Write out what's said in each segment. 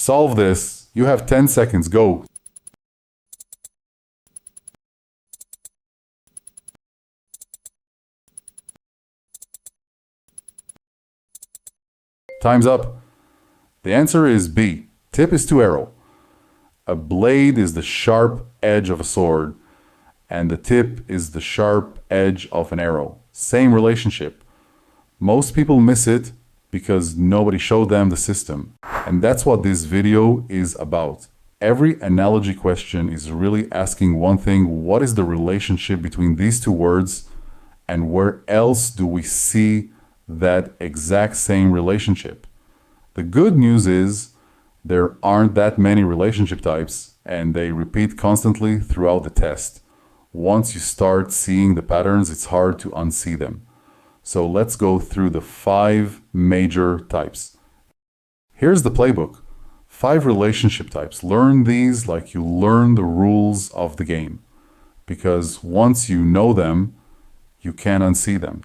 Solve this. You have 10 seconds. Go. Time's up. The answer is B. Tip is to arrow. A blade is the sharp edge of a sword, and the tip is the sharp edge of an arrow. Same relationship. Most people miss it because nobody showed them the system. And that's what this video is about. Every analogy question is really asking one thing: what is the relationship between these two words, and where else do we see that exact same relationship? The good news is there aren't that many relationship types, and they repeat constantly throughout the test. Once you start seeing the patterns, it's hard to unsee them. So let's go through the 5 major types. Here's the playbook. 5 relationship types. Learn these like you learn the rules of the game, because once you know them, you can't unsee them.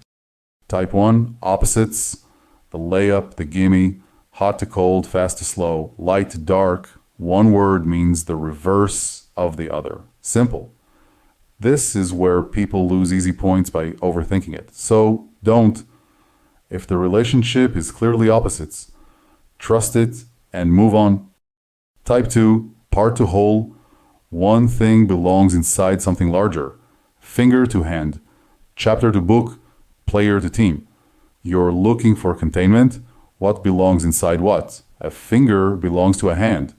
Type 1, opposites, the layup, the gimme, hot to cold, fast to slow, light to dark. One word means the reverse of the other. Simple. This is where people lose easy points by overthinking it. So don't. If the relationship is clearly opposites, trust it and move on. Type 2, part to whole. One thing belongs inside something larger. Finger to hand, chapter to book, player to team. You're looking for containment. What belongs inside what? A finger belongs to a hand.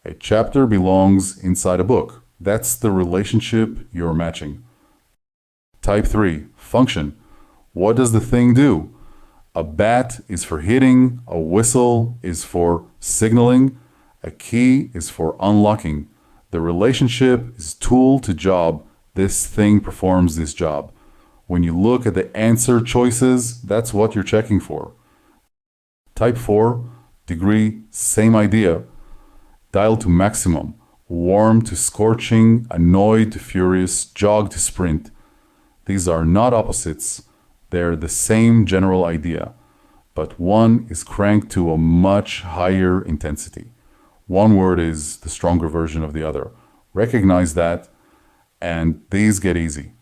A chapter belongs inside a book. That's the relationship you're matching. Type 3, function. What does the thing do? A bat is for hitting, a whistle is for signaling, a key is for unlocking. The relationship is tool to job. This thing performs this job. When you look at the answer choices, that's what you're checking for. Type 4, degree, same idea. Dial to maximum. Warm to scorching, annoyed to furious, jog to sprint. These are not opposites. They're the same general idea, but one is cranked to a much higher intensity. One word is the stronger version of the other. Recognize that, and these get easy.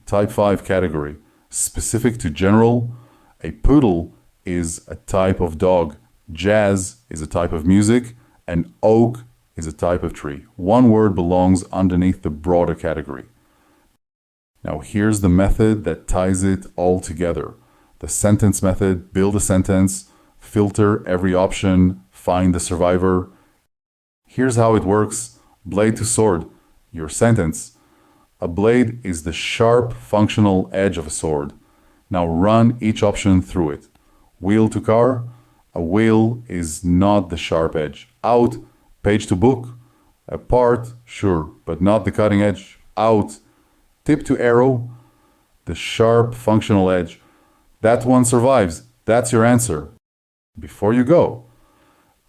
Type 5 category, specific to general. A poodle is a type of dog. Jazz is a type of music, and oak is a type of tree. One word belongs underneath the broader category. Now here's the method that ties it all together. The sentence method: build a sentence, filter every option, find the survivor. Here's how it works. Blade to sword, your sentence. A blade is the sharp functional edge of a sword. Now run each option through it. Wheel to car, a wheel is not the sharp edge. Out, page to book, a part, sure, but not the cutting edge. Out. Tip to arrow, the sharp functional edge. That one survives. That's your answer. Before you go,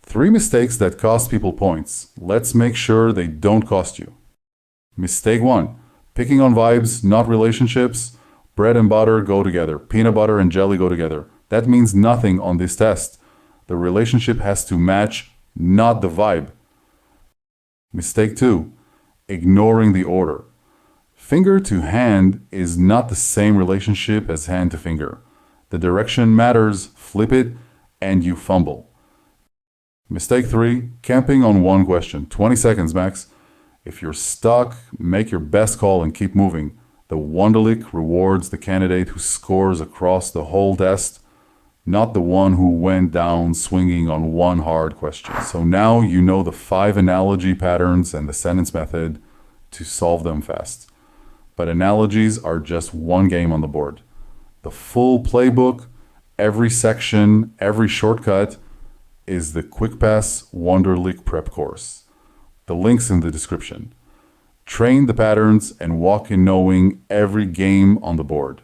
3 mistakes that cost people points. Let's make sure they don't cost you. Mistake 1, picking on vibes, not relationships. Bread and butter go together. Peanut butter and jelly go together. That means nothing on this test. The relationship has to match, not the vibe. Mistake 2, ignoring the order. Finger to hand is not the same relationship as hand to finger. The direction matters, flip it, and you fumble. Mistake 3, camping on one question. 20 seconds max. If you're stuck, make your best call and keep moving. The Wonderlic rewards the candidate who scores across the whole test, not the one who went down swinging on one hard question. So now you know the 5 analogy patterns and the sentence method to solve them fast. But analogies are just one game on the board. The full playbook, every section, every shortcut is the Quick Pass Wonderlic prep course. The link's in the description. Train the patterns and walk in knowing every game on the board.